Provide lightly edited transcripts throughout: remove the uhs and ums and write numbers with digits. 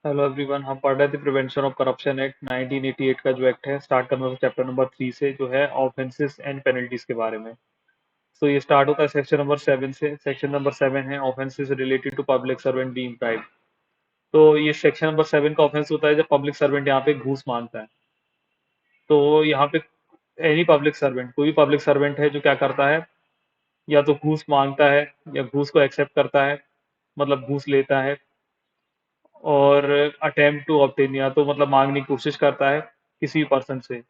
Hello everyone, हम पढ़ रहे थे प्रिवेंशन ऑफ करप्शन एक्ट 1988 का जो एक्ट है। स्टार्ट करना था चैप्टर नंबर 3 से, जो है ऑफेंसेस एंड पेनल्टीज के बारे में। तो ये स्टार्ट होता है सेक्शन नंबर 7 से। सेक्शन नंबर 7 है offences related to public servant being bribe. तो ये सेक्शन नंबर 7 का ऑफेंस होता है जब पब्लिक सर्वेंट यहाँ पे घूस मांगता है। तो यहाँ पे एनी पब्लिक सर्वेंट, कोई भी पब्लिक सर्वेंट है जो क्या करता है, या तो घूस मांगता है या घूस को एक्सेप्ट करता है, मतलब घूस लेता है, और अटेम्प्ट टू ऑब्टेन, या तो मतलब मांगने की कोशिश करता है किसी पर्सन से।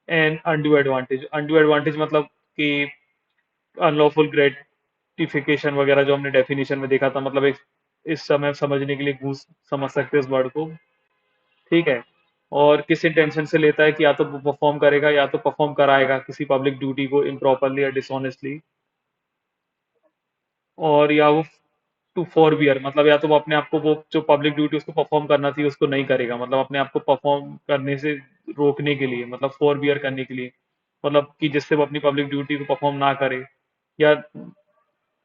And undue advantage, undue advantage मतलब कि अनलॉफुल ग्रेटिफिकेशन वगैरह, जो हमने डेफिनेशन में देखा था। मतलब एक इस समय समझने के लिए घूस समझ सकते हैं इस वर्ड को। ठीक है। और किस इंटेंशन से लेता है कि या तो परफॉर्म करेगा या तो परफॉर्म कराएगा किसी पब्लिक ड्यूटी को इम्प्रॉपरली या डिसऑनेस्टली। और या वो टू फॉरबियर, मतलब या तो वो अपने आप को, वो जो पब्लिक ड्यूटी उसको परफॉर्म करना थी उसको नहीं करेगा, मतलब अपने आप को परफॉर्म करने से रोकने के लिए, मतलब फॉरबियर करने के लिए, मतलब कि जिससे वो अपनी पब्लिक ड्यूटी को परफॉर्म ना करे। या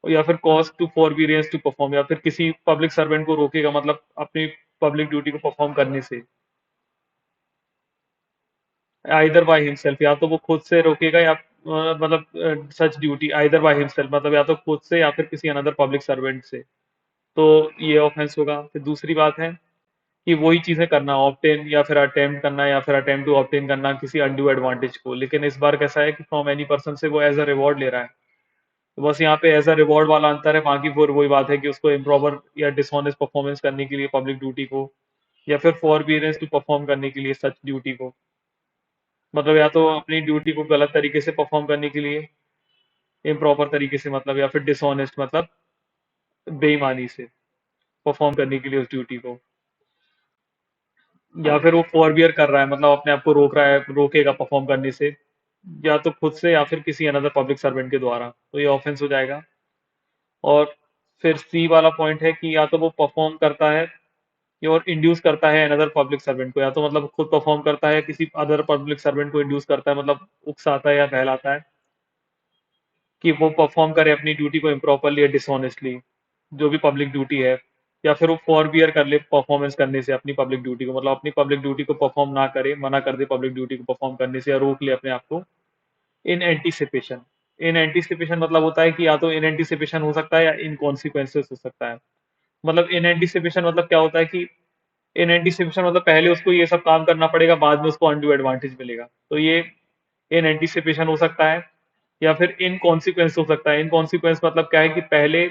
या फिर कॉज टू फॉरबियरेंस टू परफॉर्म, या फिर किसी पब्लिक सर्वेंट को रोकेगा, मतलब अपनी पब्लिक ड्यूटी को परफॉर्म करने से। आइदर बाय हिमसेल्फ, या तो वो खुद से रोकेगा, या मतलब सच ड्यूटी आइदर बाय हिमसेल्फ, मतलब या तो खुद से या फिर किसी अनदर पब्लिक सर्वेंट से। तो ये ऑफेंस होगा। फिर दूसरी बात है कि वही चीजें करना, ऑब्टेन या फिर अटेम्प्ट करना, या फिर अटेम्प्ट टू ऑब्टेन करना किसी अनड्यू एडवांटेज को, लेकिन इस बार कैसा है कि फ्रॉम एनी पर्सन से वो एज अ रिवॉर्ड ले रहा है। तो बस यहाँ पे एज अ रिवॉर्ड वाला अंतर है। बाकी फिर वही बात है कि उसको इम्प्रॉपर या डिसऑनेस्ट परफॉर्मेंस करने के लिए पब्लिक ड्यूटी को, या फिर फॉरबियरेंस टू परफॉर्म करने के लिए सच ड्यूटी को, मतलब या तो अपनी ड्यूटी को गलत तरीके से परफॉर्म करने के लिए, इम्प्रॉपर तरीके से मतलब, या फिर डिसऑनेस्ट मतलब बेईमानी से परफॉर्म करने के लिए उस ड्यूटी को। या फिर वो फॉरबियर कर रहा है, मतलब अपने आप को रोक रहा है, रोकेगा परफॉर्म करने से, या तो खुद से या फिर किसी अनदर पब्लिक सर्वेंट के द्वारा, तो ये ऑफेंस हो जाएगा। और फिर सी वाला पॉइंट है कि या तो वो परफॉर्म करता है या और इंड्यूस करता है अनदर पब्लिक सर्वेंट को, या तो मतलब खुद परफॉर्म करता है, किसी अदर पब्लिक सर्वेंट को इंड्यूस करता है, मतलब उकसाता है या बहलाता है कि वो परफॉर्म करे अपनी ड्यूटी को इम्प्रॉपरली या डिसऑनेस्टली, जो भी पब्लिक ड्यूटी है। या फिर वो फॉरबियर कर ले परफॉर्मेंस करने से अपनी पब्लिक ड्यूटी को, मतलब अपनी पब्लिक ड्यूटी को परफॉर्म ना करे, मना कर दे पब्लिक ड्यूटी को परफॉर्म करने से, या रोक ले अपने आप को। इन एंटीसिपेशन, इन एंटीसिपेशन मतलब होता है कि या तो इन एंटीसिपेशन हो सकता है या इन कॉन्सिक्वेंसेस हो सकता है। मतलब इन एंटीसिपेशन मतलब क्या होता है कि इन एंटीसिपेशन मतलब पहले उसको ये सब काम करना पड़ेगा, बाद में उसको अनडू एडवांटेज मिलेगा, तो ये इन एंटीसिपेशन हो सकता है। या फिर इन कॉन्सिक्वेंस हो सकता है। इन कॉन्सिक्वेंस मतलब क्या है कि पहले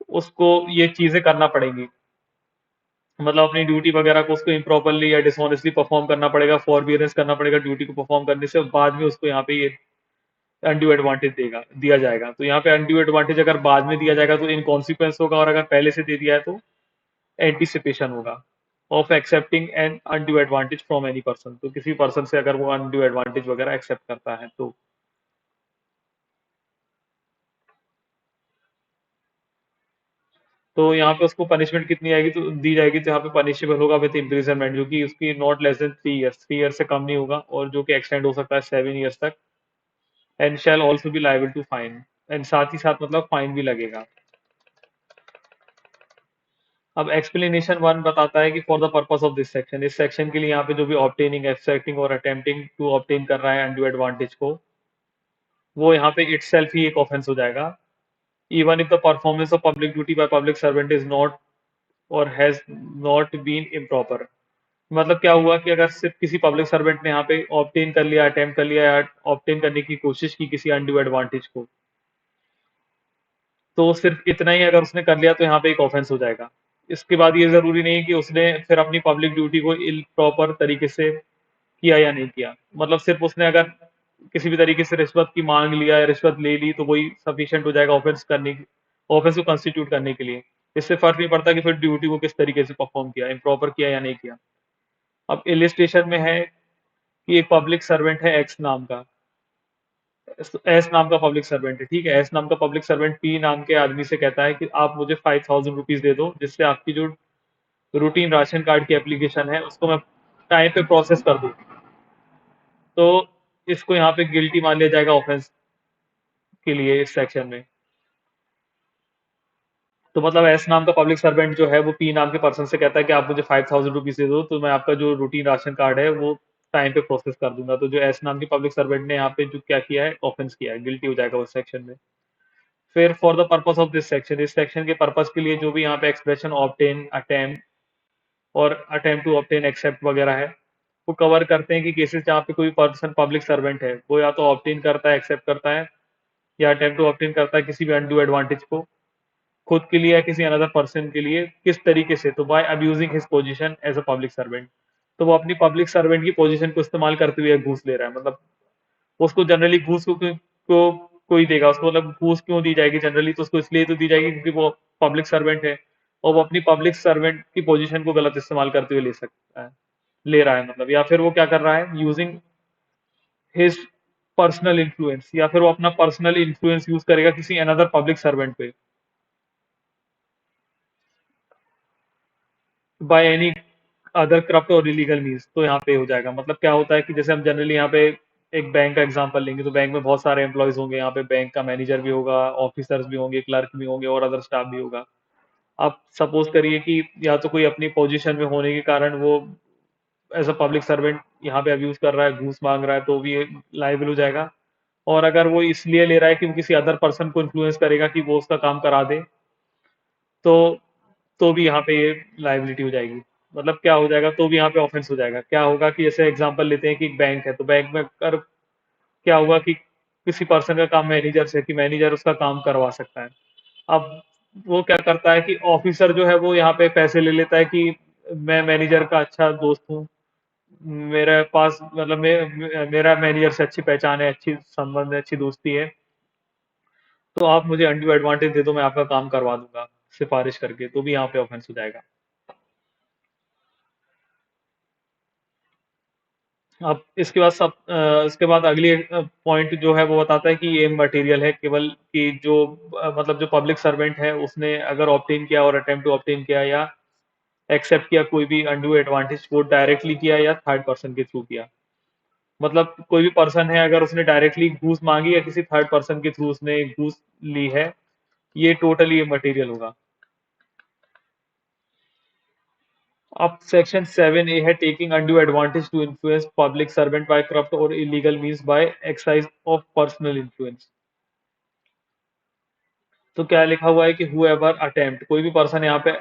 उसको ये चीजें करना पड़ेंगी, मतलब अपनी ड्यूटी वगैरह को उसको इम्प्रॉपरली या डिसऑनेस्टली परफॉर्म करना पड़ेगा, फॉरबियरेंस करना पड़ेगा ड्यूटी को परफॉर्म करने से, और बाद में उसको यहाँ पे ये अनड्यू एडवांटेज देगा, दिया जाएगा। तो यहाँ पे अनड्यू एडवांटेज अगर बाद में दिया जाएगा तो इन कॉन्सिक्वेंस होगा, और अगर पहले से दे दिया है तो एंटीसिपेशन होगा of accepting an undue advantage from any person. तो किसी पर्सन से अगर वो अनड्यू एडवांटेज वगैरह एक्सेप्ट करता है तो यहाँ पे उसको पनिशमेंट कितनी आएगी, तो दी जाएगी, तो यहाँ पे पनिशेबल होगा विद इम्प्रिजनमेंट, जो कि उसकी not less then 3 years, 3 year से कम नहीं होगा, और जो कि एक्सटेंड हो सकता है 7 ईयर्स तक। And shall also be liable to fine, and साथ ही साथ मतलब फाइन भी लगेगा। अब एक्सप्लेनेशन वन बताता है कि for the purpose of this section, इस सेक्शन के लिए यहाँ पे जो भी ऑब्टेनिंग, एक्सट्रैक्टिंग और अटेम्प्टिंग टू ऑब्टेन कर रहा है अनड्यू एडवांटेज को, वो यहाँ पे इटसेल्फ ही एक ऑफेंस हो जाएगा। Even if the performance of public duty by public servant is not और हैज नॉट बीन इम्प्रॉपर। मतलब क्या हुआ कि अगर सिर्फ किसी पब्लिक सर्वेंट ने यहाँ पे ऑब्टेन कर लिया, अटेम्प्ट कर लिया, या ऑब्टेन करने की कोशिश की किसी अनड्यू एडवांटेज को, तो सिर्फ इतना ही अगर उसने कर लिया तो यहाँ पे एक ऑफेंस हो जाएगा। इसके बाद ये जरूरी नहीं है कि उसने फिर अपनी पब्लिक ड्यूटी को इल प्रॉपर तरीके से किया या नहीं किया, मतलब सिर्फ उसने अगर किसी भी तरीके से रिश्वत की मांग लिया या रिश्वत ले ली तो वही सफिशिएंट हो जाएगा ऑफेंस करने की, ऑफेंस को कंस्टिट्यूट करने के लिए। इससे फर्क नहीं पड़ता कि फिर ड्यूटी को किस तरीके से परफॉर्म किया, इम्प्रॉपर किया या नहीं किया। अब इलिस्ट्रेशन में है कि एक पब्लिक सर्वेंट है एक्स नाम का, एस नाम का पब्लिक सर्वेंट है, ठीक है। एस नाम का पब्लिक सर्वेंट पी नाम के आदमी से कहता है कि आप मुझे 5,000 रुपीज दे दो, जिससे आपकी जो रूटीन राशन कार्ड की एप्लीकेशन है उसको मैं टाइम पे प्रोसेस कर दूं। तो इसको यहाँ पे गिल्टी मान लिया जाएगा ऑफेंस के लिए इस सेक्शन में। तो मतलब एस नाम का पब्लिक सर्वेंट जो है वो पी नाम के पर्सन से कहता है कि आप मुझे 5,000 रुपीज दे दो, तो मैं आपका जो रूटीन राशन कार्ड है वो टाइम पे प्रोसेस कर दूंगा। तो जो एस नाम के पब्लिक सर्वेंट ने यहाँ पे जो क्या किया है, ऑफेंस किया है, गिल्टी हो जाएगा उस सेक्शन में। फिर for the purpose of this section, इस सेक्शन के पर्पस के लिए जो भी यहाँ पे एक्सप्रेशन ऑब्टेन, अटेम्प्ट और अटेम्प्ट टू ऑब्टेन, एक्सेप्ट वगैरह है, वो कवर करते हैं कि केसेस जहाँ पे कोई पर्सन पब्लिक सर्वेंट है वो या तो ऑब्टेन करता है, एक्सेप्ट करता है, या अटेम्प्ट टू ऑब्टेन करता है किसी भी अनडू एडवांटेज को खुद के लिए या किसी अनदर पर्सन के लिए। किस तरीके से? तो by abusing his position as a public servant. तो वो अपनी पब्लिक सर्वेंट की पोजीशन को इस्तेमाल करते हुए घूस ले रहा है। मतलब उसको जनरली घूस को कोई देगा उसको, मतलब घूस क्यों दी जाएगी जनरली? तो उसको इसलिए तो दी जाएगी क्योंकि वो पब्लिक सर्वेंट है, और वो अपनी पब्लिक सर्वेंट की पोजीशन को गलत इस्तेमाल करते हुए ले सकता है, ले रहा है मतलब। या फिर वो क्या कर रहा है, यूजिंग हिज पर्सनल इन्फ्लुएंस, या फिर वो अपना पर्सनल इन्फ्लुएंस यूज करेगा किसी अनदर पब्लिक सर्वेंट पे बाय एनी अदर करप्ट और इलीगल मीन्स। तो यहाँ पे हो जाएगा। मतलब क्या होता है कि जैसे हम जनरली यहाँ पे एक बैंक का एग्जांपल लेंगे, तो बैंक में बहुत सारे एम्प्लॉयज होंगे, यहाँ पे बैंक का मैनेजर भी होगा, ऑफिसर्स भी होंगे, क्लर्क भी होंगे और अदर स्टाफ भी होगा। आप सपोज करिए कि या तो कोई अपनी पोजीशन में होने के कारण वो एज अ पब्लिक सर्वेंट यहाँ पे अब्यूज कर रहा है, घूस मांग रहा है, तो भी लाइबल हो जाएगा। और अगर वो इसलिए ले रहा है कि वो किसी अदर पर्सन को इन्फ्लुएंस करेगा कि वो उसका काम करा दे, तो तो भी यहाँ पे ये लाइबिलिटी हो जाएगी। मतलब क्या हो जाएगा, तो भी यहाँ पे ऑफेंस हो जाएगा। क्या होगा कि जैसे एग्जांपल लेते हैं कि एक बैंक है, तो बैंक में अगर क्या होगा कि किसी पर्सन का काम मैनेजर से, कि मैनेजर उसका काम करवा सकता है। अब वो क्या करता है कि ऑफिसर जो है वो यहाँ पे पैसे ले लेता है कि मैं मैनेजर का अच्छा दोस्त हूँ, मेरे पास मतलब मेरा मैनेजर से अच्छी पहचान है, अच्छी संबंध है, अच्छी दोस्ती है, तो आप मुझे अनड्यू एडवांटेज दे दो, मैं आपका काम करवा दूंगा सिफारिश करके। तो भी यहाँ पे ऑफेंस हो जाएगा। अब इसके बाद अगली पॉइंट जो है वो बताता है कि ये मटेरियल है केवल कि जो मतलब जो पब्लिक सर्वेंट है उसने अगर ऑब्टेन किया और अटेम्प्ट टू ऑब्टेन किया या एक्सेप्ट किया कोई भी अनडू एडवांटेज, वो डायरेक्टली किया या थर्ड पर्सन के थ्रू किया। मतलब कोई भी पर्सन है अगर उसने डायरेक्टली घूस मांगी या किसी थर्ड पर्सन के थ्रू उसने घूस ली है, ये टोटली मटेरियल होगा। अब सेक्शन 7A है taking undue advantage to influence public servant by corrupt और illegal means by exercise of personal influence. तो क्या लिखा हुआ है कि whoever attempt, कोई भी पर्सन यहाँ पे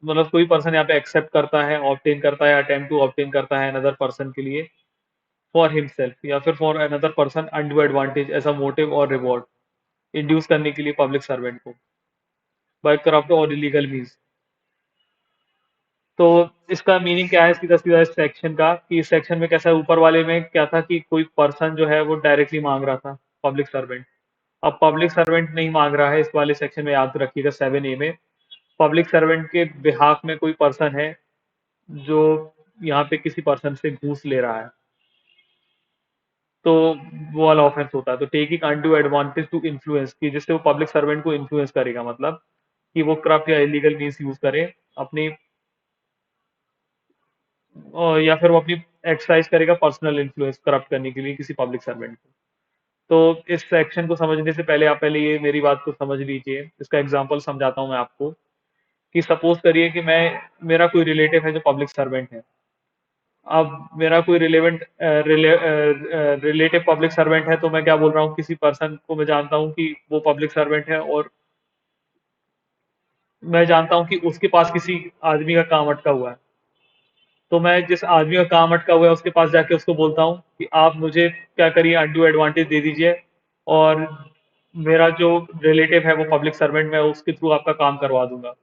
मतलब कोई पर्सन यहाँ पे एक्सेप्ट करता है, ऑब्टेन करता है, अटेम्प्ट टू ऑब्टेन करता है अनदर पर्सन के लिए फॉर हिमसेल्फ या फिर for another person undue advantage as a motive और रिवॉर्ड, इंड्यूस करने के लिए पब्लिक सर्वेंट को बाय करप्ट और इलीगल मीन्स। तो इसका मीनिंग क्या है सीधा सीधा इस सेक्शन का, कि इस सेक्शन में कैसा है, ऊपर वाले में क्या था कि कोई पर्सन जो है वो डायरेक्टली मांग रहा था, पब्लिक सर्वेंट। अब पब्लिक सर्वेंट नहीं मांग रहा है इस वाले सेक्शन में, याद रखिएगा 7A में पब्लिक सर्वेंट के बिहाफ में कोई पर्सन है जो यहाँ पे किसी पर्सन से घूस ले रहा है, तो वो वाला ऑफेंस होता है। तो taking undue advantage to influence, की जिससे वो पब्लिक सर्वेंट को इन्फ्लुएंस करेगा, मतलब कि वो करप्ट या इलीगल मीन्स यूज करे अपनी, या फिर वो अपनी एक्सरसाइज करेगा पर्सनल इन्फ्लुएंस करप्ट करने के लिए किसी पब्लिक सर्वेंट को। तो इस सेक्शन को समझने से पहले आप पहले ये मेरी बात को समझ लीजिए। इसका एग्जांपल समझाता हूँ मैं आपको, कि सपोज करिए कि मैं, मेरा कोई रिलेटिव है जो पब्लिक सर्वेंट है। अब मेरा कोई रिलेटिव पब्लिक सर्वेंट है, तो मैं क्या बोल रहा हूँ, किसी पर्सन को मैं जानता हूँ कि वो पब्लिक सर्वेंट है, और मैं जानता हूँ कि उसके पास किसी आदमी का काम अटका हुआ है। तो मैं जिस आदमी का काम अटका हुआ है उसके पास जाके उसको बोलता हूँ कि आप मुझे क्या करिए, अनड्यू एडवांटेज दे दीजिए, और मेरा जो रिलेटिव है वो पब्लिक सर्वेंट, मैं उसके थ्रू आपका काम करवा दूंगा।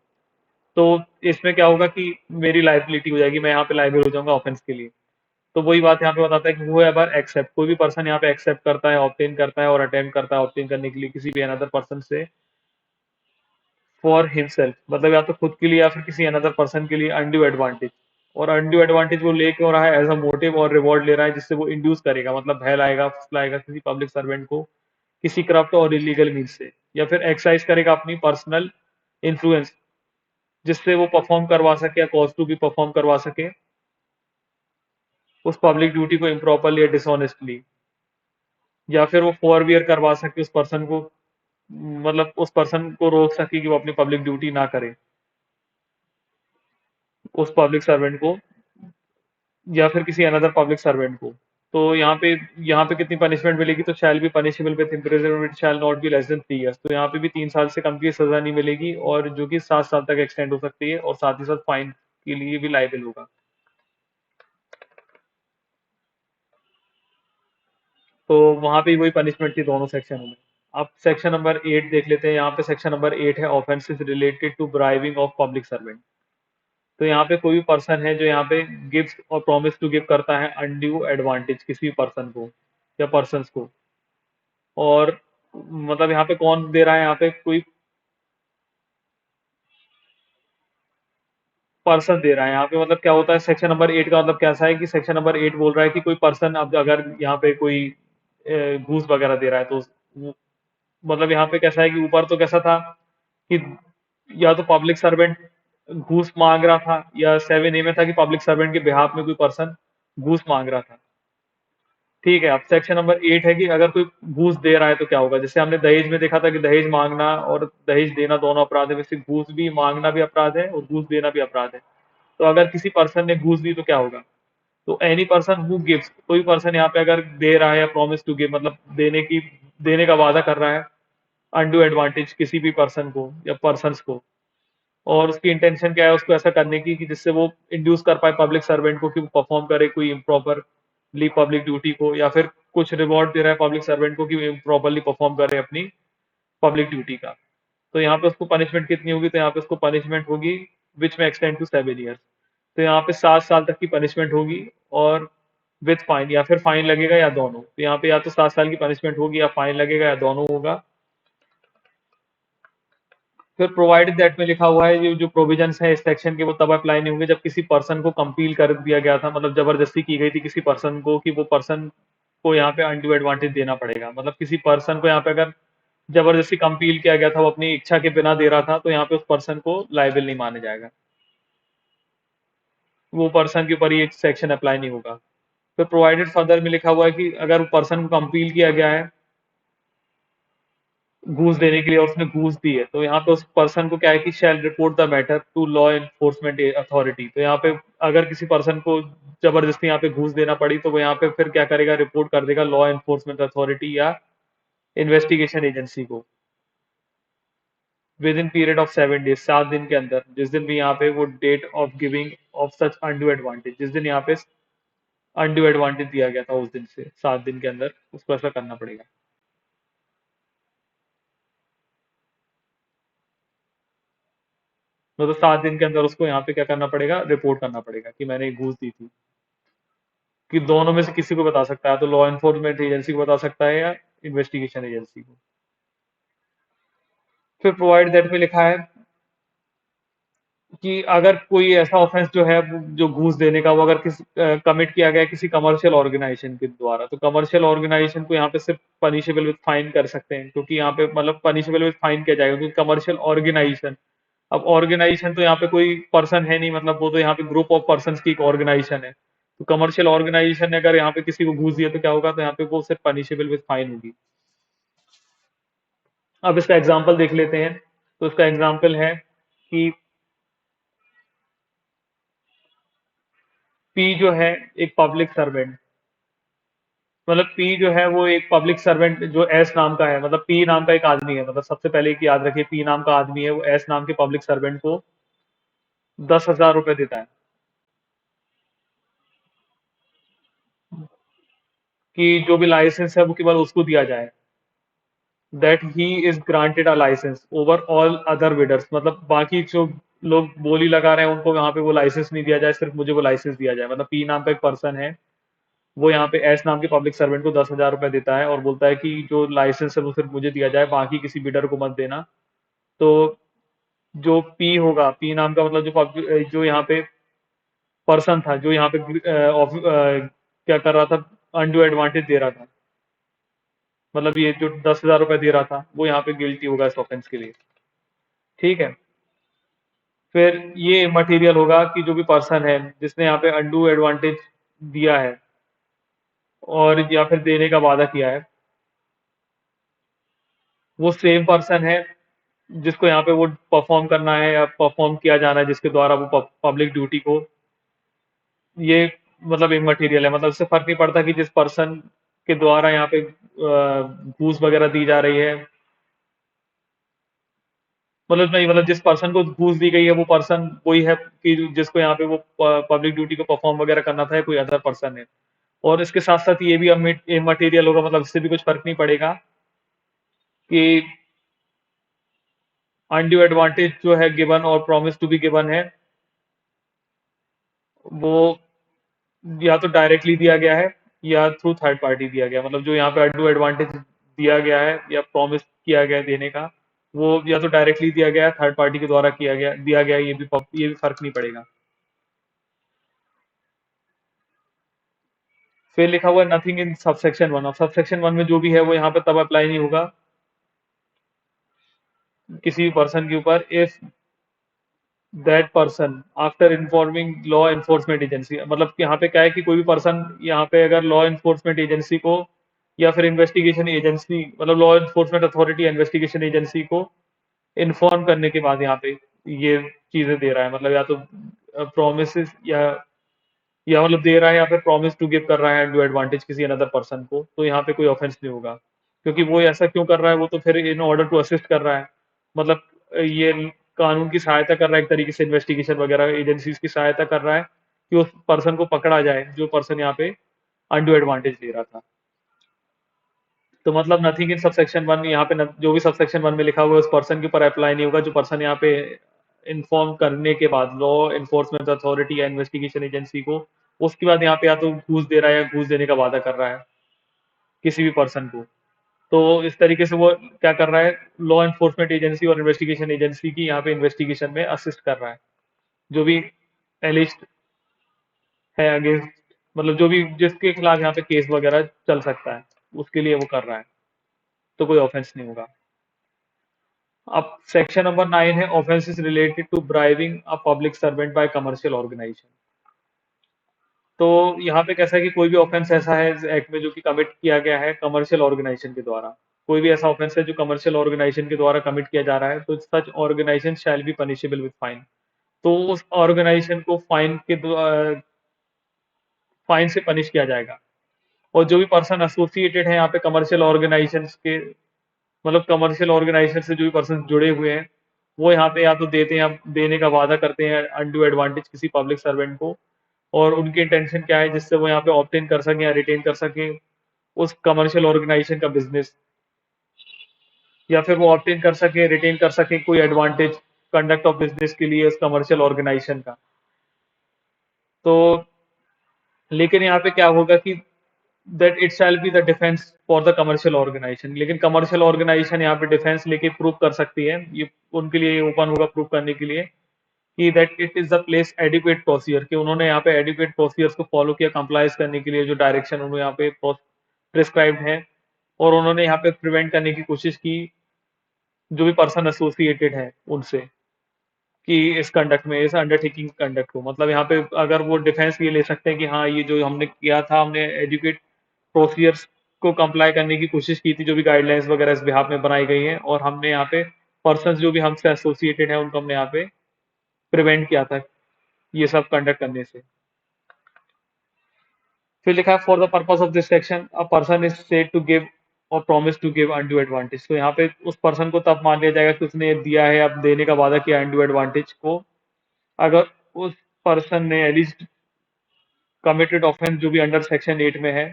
तो इसमें क्या होगा कि मेरी लाइबिलिटी हो जाएगी, मैं यहाँ पे लाइबल हो जाऊंगा ऑफेंस के लिए। तो वही बात यहाँ पे बताता है कि वो एवर एक्सेप्ट, कोई भी पर्सन यहाँ पे एक्सेप्ट करता है, ऑब्टेन करता है और अटेम्प्ट करता है ऑब्टेन करने के लिए किसी भी अनदर पर्सन से फॉर हिमसेल्फ, मतलब या तो खुद के लिए या फिर किसी अनदर पर्सन के लिए अनड्यू एडवांटेज। और अनड्यू एडवांटेज वो ले क्यों रहा है, एज अ मोटिव और रिवॉर्ड ले रहा है, जिससे वो इंड्यूस करेगा, मतलब बहलाएगा फुसलाएगा किसी पब्लिक सर्वेंट को किसी करप्ट और इलीगल मीन्स से, या फिर एक्सरसाइज करेगा अपनी पर्सनल इन्फ्लुएंस, जिससे वो परफॉर्म करवा सके या कॉज टू भी परफॉर्म करवा सके उस पब्लिक ड्यूटी को इम्प्रॉपरली या डिसऑनेस्टली, या फिर वो फॉरवियर करवा सके उस पर्सन को मतलब उस पर्सन को रोक सके कि वो अपनी पब्लिक ड्यूटी ना करे, उस पब्लिक सर्वेंट को या फिर किसी अनदर पब्लिक सर्वेंट को। तो यहाँ पे कितनी पनिशमेंट मिलेगी, तो शैल be punishable with imprisonment shall not be less than 3 years. तो यहाँ पे भी 3 साल से कम की सजा नहीं मिलेगी, और जो कि 7 साल तक एक्सटेंड हो सकती है, और साथ ही साथ फाइन के लिए भी लाइबल होगा। तो वहां पे वही पनिशमेंट थी दोनों सेक्शनों में। अब सेक्शन नंबर 8 देख लेते हैं। यहाँ पे सेक्शन नंबर 8 है offences related to bribing of public servant. तो यहाँ पे कोई भी पर्सन है जो यहाँ पे गिव्स और प्रॉमिस टू गिव करता है अनड्यू एडवांटेज किसी भी पर्सन को या पर्सन्स को, और मतलब यहाँ पे कौन दे रहा है, यहाँ पे कोई पर्सन दे रहा है। यहाँ पे मतलब क्या होता है, सेक्शन नंबर 8 का मतलब कैसा है कि सेक्शन नंबर 8 बोल रहा है कि कोई पर्सन अब अगर यहाँ पे कोई घूस वगैरह दे रहा है, तो मतलब यहाँ पे कैसा है कि ऊपर तो कैसा था कि या तो पब्लिक सर्वेंट घूस मांग रहा था, या 7A में था कि पब्लिक सर्वेंट के बिहाफ में कोई पर्सन घूस मांग रहा था। ठीक है, अब सेक्शन नंबर 8 है कि अगर कोई घूस दे रहा है तो क्या होगा। जैसे हमने दहेज में देखा था कि दहेज मांगना और दहेज देना दोनों अपराध है, वैसे घूस भी मांगना भी अपराध है और घूस देना भी अपराध है। तो अगर किसी पर्सन ने घूस दी तो क्या होगा। तो एनी पर्सन हु गिव्स, कोई पर्सन यहाँ पे अगर दे रहा है या प्रॉमिस टू गिव मतलब देने का वादा कर रहा है अनडू एडवांटेज किसी भी पर्सन को या पर्सन्स को, और उसकी इंटेंशन क्या है उसको ऐसा करने की कि जिससे वो इंड्यूस कर पाए पब्लिक सर्वेंट को कि वो परफॉर्म करे कोई इम्प्रॉपरली पब्लिक ड्यूटी को, या फिर कुछ रिवॉर्ड दे रहा है पब्लिक सर्वेंट को कि वो इम्प्रॉपरली परफॉर्म करे अपनी पब्लिक ड्यूटी का। तो यहाँ पे उसको पनिशमेंट कितनी होगी, तो यहाँ पे उसको पनिशमेंट होगी विच में एक्सटेंड टू 7 ईयर्स। तो यहाँ पे 7 साल तक की पनिशमेंट होगी, और विथ फाइन, या फिर फाइन लगेगा या दोनों। तो यहाँ पे या तो 7 साल की पनिशमेंट होगी या फाइन लगेगा या दोनों होगा। फिर प्रोवाइडेड दैट में लिखा हुआ है ये जो प्रोविजंस है इस सेक्शन के वो तब अप्लाई नहीं होंगे जब किसी पर्सन को कंपील कर दिया गया था, मतलब जबरदस्ती की गई थी किसी पर्सन को कि वो पर्सन को यहाँ पे अनड्यू एडवांटेज देना पड़ेगा। मतलब किसी पर्सन को यहाँ पे अगर जबरदस्ती कंपील किया गया था, वो अपनी इच्छा के बिना दे रहा था, तो यहाँ पे उस पर्सन को लाइबल नहीं माना जाएगा, वो पर्सन के ऊपर ये सेक्शन अप्लाई नहीं होगा। फिर प्रोवाइडेड फर्दर में लिखा हुआ है कि अगर पर्सन को कंपील किया गया है घूस देने के लिए और उसने घूस दी है, तो यहाँ पे उस पर्सन को क्या है कि shall report the matter to law enforcement authority. तो यहाँ पे अगर किसी पर्सन को जबरदस्ती यहाँ पे घूस देना पड़ी, तो वो यहाँ पे फिर क्या करेगा, रिपोर्ट कर देगा लॉ एनफोर्समेंट अथॉरिटी या इन्वेस्टिगेशन एजेंसी को with in period of 7 days, 7 दिन के अंदर, जिस दिन भी यहाँ पे वो date of giving of such undue advantage, जिस दिन यहाँ पे अनड्यू एडवांटेज दिया गया था उस दिन से 7 दिन के अंदर उसको ऐसा करना पड़ेगा। मतलब 7 दिन के अंदर उसको यहाँ पे क्या करना पड़ेगा, रिपोर्ट करना पड़ेगा कि मैंने घूस दी थी। कि दोनों में से किसी को बता सकता है, तो लॉ एनफोर्समेंट एजेंसी को बता सकता है या इन्वेस्टिगेशन एजेंसी को। फिर प्रोवाइड दैट में लिखा है कि अगर कोई ऐसा ऑफेंस जो है जो घूस देने का वो अगर कमिट किया गया है किसी कमर्शियल ऑर्गेनाइजेशन के द्वारा, तो कमर्शियल ऑर्गेनाइजेशन को यहाँ पे सिर्फ पनिशेबल विद फाइन कर सकते हैं, क्योंकि यहाँ पे मतलब पनिशेबल विद फाइन किया जाएगा क्योंकि कमर्शियल ऑर्गेनाइजेशन। अब ऑर्गेनाइजेशन तो यहाँ पे कोई पर्सन है नहीं, मतलब वो तो यहाँ पे ग्रुप ऑफ पर्सन की एक ऑर्गेनाइजेशन है। तो कमर्शियल ऑर्गेनाइजेशन ने अगर यहाँ पे किसी को घूस दिया तो क्या होगा, तो यहाँ पे वो सिर्फ पनिशेबल विद फाइन होगी। अब इसका एग्जाम्पल देख लेते हैं। तो इसका एग्जाम्पल है कि पी जो है एक पब्लिक सर्वेंट, मतलब पी जो है वो एक पब्लिक सर्वेंट जो एस नाम का है, मतलब पी नाम का एक आदमी है, मतलब सबसे पहले एक याद रखिए पी नाम का आदमी है, वो एस नाम के पब्लिक सर्वेंट को 10,000 रुपए देता है कि जो भी लाइसेंस है वो केवल उसको दिया जाए, that he is granted a licence over all other bidders. मतलब बाकी जो लोग बोली लगा रहे हैं उनको यहाँ पे वो लाइसेंस नहीं दिया जाए, सिर्फ मुझे वो लाइसेंस दिया जाए। मतलब पी नाम का एक पर्सन है, वो यहाँ पे एस नाम के पब्लिक सर्वेंट को 10,000 रुपए देता है और बोलता है कि जो लाइसेंस है वो सिर्फ मुझे दिया जाए, बाकी किसी बिडर को मत देना। तो जो पी होगा, पी नाम का मतलब जो यहाँ पे पर्सन था जो यहाँ पे क्या कर रहा था, अनडू एडवांटेज दे रहा था, मतलब ये जो 10,000 रुपए दे रहा था वो यहाँ पे गिल्टी होगा इस ऑफेंस के लिए। ठीक है। फिर ये मटेरियल होगा कि जो भी पर्सन है जिसने यहाँ पे अनडू एडवांटेज दिया है और या फिर देने का वादा किया है, वो सेम पर्सन है जिसको यहाँ पे वो परफॉर्म करना है या परफॉर्म किया जाना है, जिसके द्वारा वो पब्लिक ड्यूटी को, ये मतलब इमटेरियल है। मतलब इससे फर्क नहीं पड़ता कि जिस पर्सन के द्वारा यहाँ पे घूस वगैरह दी जा रही है, मतलब नहीं, मतलब जिस पर्सन को घूस दी गई है वो पर्सन वही है कि जिसको यहाँ पे वो पब्लिक ड्यूटी को परफॉर्म वगैरह करना था, या कोई अदर पर्सन है। और इसके साथ साथ ये भी इमटेरियल होगा, मतलब इससे भी कुछ फर्क नहीं पड़ेगा कि अनड्यू एडवांटेज जो है गिवन और प्रॉमिस टू बी गिवन है, वो या तो डायरेक्टली दिया गया है या थ्रू थर्ड पार्टी दिया गया। मतलब जो यहाँ पे अनड्यू एडवांटेज दिया गया है या प्रॉमिस किया गया है देने का, वो या तो डायरेक्टली दिया गया है, थर्ड पार्टी के द्वारा किया गया दिया गया है, ये भी फर्क नहीं पड़ेगा। फिर लिखा हुआ है नथिंग इन सबसेक्शन वन। अब सबसेक्शन वन में जो भी है वो यहाँ पे तब अप्लाई नहीं होगा किसी भी पर्सन के ऊपर, if that person after informing law enforcement agency. मतलब कि यहाँ पे क्या है कि कोई भी पर्सन यहाँ पे अगर लॉ एनफोर्समेंट एजेंसी को या फिर इन्वेस्टिगेशन एजेंसी, मतलब लॉ एनफोर्समेंट अथॉरिटी या इन्वेस्टिगेशन एजेंसी को इन्फॉर्म करने के बाद यहाँ पे ये चीजें दे रहा है, मतलब या तो प्रोमिस या मतलब दे रहा है या फिर प्रॉमिस टू गिव कर रहा है अनडू एडवांटेज किसी अनदर पर्सन को, तो यहाँ पे कोई ऑफेंस नहीं होगा। क्योंकि वो ऐसा क्यों कर रहा है, वो तो फिर इन ऑर्डर टू असिस्ट कर रहा है। मतलब ये कानून की सहायता कर रहा है एक तरीके से, इन्वेस्टिगेशन वगैरह एजेंसीज की सहायता कर रहा है कि उस पर्सन को पकड़ा जाए जो पर्सन यहाँ पे अनडू एडवांटेज ले रहा था। तो मतलब नथिंग इन सबसेक्शन वन, यहाँ पे जो भी सबसेक्शन वन में लिखा हुआ है उस पर्सन के ऊपर अप्लाई नहीं होगा, जो पर्सन यहाँ पे इन्फॉर्म करने के बाद लॉ इन्फोर्समेंट अथॉरिटी या इन्वेस्टिगेशन एजेंसी को, उसके बाद यहाँ पे या तो घूस दे रहा है या घूस देने का वादा कर रहा है किसी भी पर्सन को। तो इस तरीके से वो क्या कर रहा है, लॉ इन्फोर्समेंट एजेंसी और इन्वेस्टिगेशन एजेंसी की यहाँ पे इन्वेस्टिगेशन में असिस्ट कर रहा है। जो भी एलिस्ट है अगेंस्ट, मतलब जो भी जिसके खिलाफ यहाँ पे केस वगैरह चल सकता है, उसके लिए वो कर रहा है, तो कोई ऑफेंस नहीं होगा। अब सेक्शन नंबर 9 है offences related to bribing a public servant by commercial organisation. तो यहाँ पे कैसा है कि कोई भी ऑफेंस ऐसा है इस एक्ट में जो कि कमिट किया गया है कमर्शियल ऑर्गेनाइजेशन के द्वारा, कोई भी ऐसा ऑफेंस है जो कमर्शियल ऑर्गेनाइजेशन के द्वारा कमिट किया जा रहा है, तो such organisation shall be punishable with fine. तो उस ऑर्गेनाइजेशन को फाइन से पनिश किया जाएगा। और जो भी पर्सन एसोसिएटेड है यहाँ पे कमर्शियल ऑर्गेनाइजेशन के, मतलब कमर्शियल ऑर्गेनाइजेशन से जो भी पर्सन जुड़े हुए हैं, वो यहाँ पे या तो देते हैं या देने का वादा करते हैं अनडू एडवांटेज किसी पब्लिक सर्वेंट को, और उनकी इंटेंशन क्या है जिससे वो यहाँ पे ऑब्टेन कर सकें या रिटेन कर सकें उस कमर्शियल ऑर्गेनाइजेशन का बिजनेस, या फिर वो ऑब्टेन कर सके रिटेन कर सके कोई एडवांटेज कंडक्ट ऑफ बिजनेस के लिए उस कमर्शियल ऑर्गेनाइजेशन का। तो लेकिन यहाँ पे क्या होगा कि that it shall be the defence for the commercial organisation. लेकिन कमर्शियल ऑर्गेनाइजेशन यहाँ पे डिफेंस लेके प्रूव कर सकती है, ये उनके लिए ओपन होगा प्रूव करने के लिए कि that it is the place adequate procedure, कि उन्होंने यहाँ पे एडिक्वेट प्रोसीजर्स को फॉलो किया कंप्लाइज करने के लिए, जो डायरेक्शन उन्होंने यहाँ पे प्रिस्क्राइब्ड है, और उन्होंने यहाँ पे प्रिवेंट करने की कोशिश की जो भी पर्सन एसोसिएटेड है उनसे, कि इस कंडक्ट में, इस अंडरटेकिंग कंडक्ट को, मतलब यहाँ पे अगर वो डिफेंस ये ले सकते हैं कि हाँ ये जो हमने किया था, हमने एजुकेट प्रोसीजर्स को कंप्लाई करने की कोशिश की थी, जो भी गाइडलाइंस वगैरह इस बिहाफ में बनाई गई हैं, और हमने यहाँ पे पर्सन जो भी हमसे एसोसिएटेड है उनको हमने यहाँ पे प्रिवेंट किया था ये सब कंडक्ट करने से। फिर लिखा है for the purpose of this section a person is said to give or promise to give undue advantage. तो यहाँ पे उस पर्सन को तब मान लिया जाएगा कि उसने दिया है, अब देने का वादा किया अनडू एडवांटेज को, अगर उस पर्सन ने एटलीस्ट कमिटेड ऑफेंस जो भी अंडर सेक्शन 8 में है।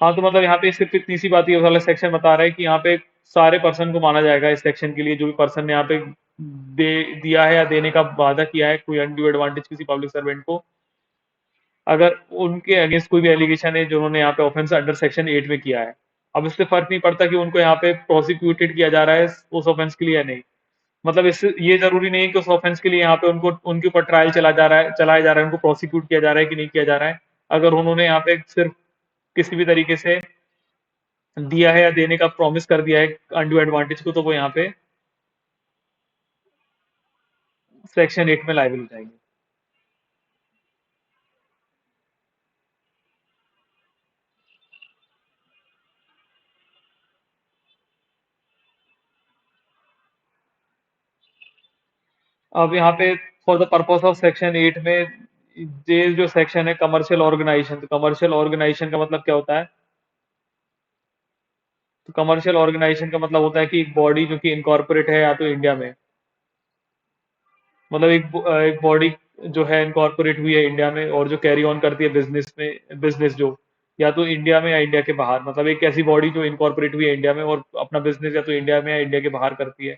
हाँ, तो मतलब यहाँ पे सिर्फ इतनी सी बात ये वाला सेक्शन बता रहा है कि यहाँ पे सारे पर्सन को माना जाएगा इस सेक्शन के लिए, जो भी पर्सन ने यहाँ पे दिया है या देने का वादा किया है कोई अनड्यू एडवांटेज किसी पब्लिक सर्वेंट को, अगर उनके अगेंस्ट कोई भी एलिगेशन है जो उन्होंने यहाँ पे ऑफेंस अंडर सेक्शन 8 में किया है। अब इससे फर्क नहीं पड़ता कि उनको यहाँ पे प्रोसिक्यूटेड किया जा रहा है उस ऑफेंस के लिए या नहीं। मतलब इससे ये जरूरी नहीं है कि उस ऑफेंस के लिए यहाँ पे उनको उनके ऊपर ट्रायल चलाया जा रहा है, उनको प्रोसिक्यूट किया जा रहा है कि नहीं किया जा रहा है। अगर उन्होंने यहाँ पे सिर्फ किसी भी तरीके से दिया है या देने का प्रॉमिस कर दिया है अनडू एडवांटेज को, तो वो यहाँ पे सेक्शन 8 में लायबल हो जाएंगे। अब यहाँ पे for the purpose of section 8 में ये जो सेक्शन है कमर्शियल ऑर्गेनाइजेशन, तो कमर्शियल ऑर्गेनाइजेशन का मतलब क्या होता है? तो कमर्शियल ऑर्गेनाइजेशन का मतलब होता है कि एक बॉडी जो कि इनकॉर्पोरेट है या तो इंडिया में, मतलब एक बॉडी जो है इनकॉर्पोरेट हुई है इंडिया में और जो कैरी ऑन करती है बिजनेस में, बिजनेस जो या तो इंडिया में या इंडिया के बाहर, मतलब एक ऐसी बॉडी जो इनकॉर्पोरेट हुई है इंडिया में और अपना बिजनेस या तो इंडिया में या इंडिया के बाहर करती है।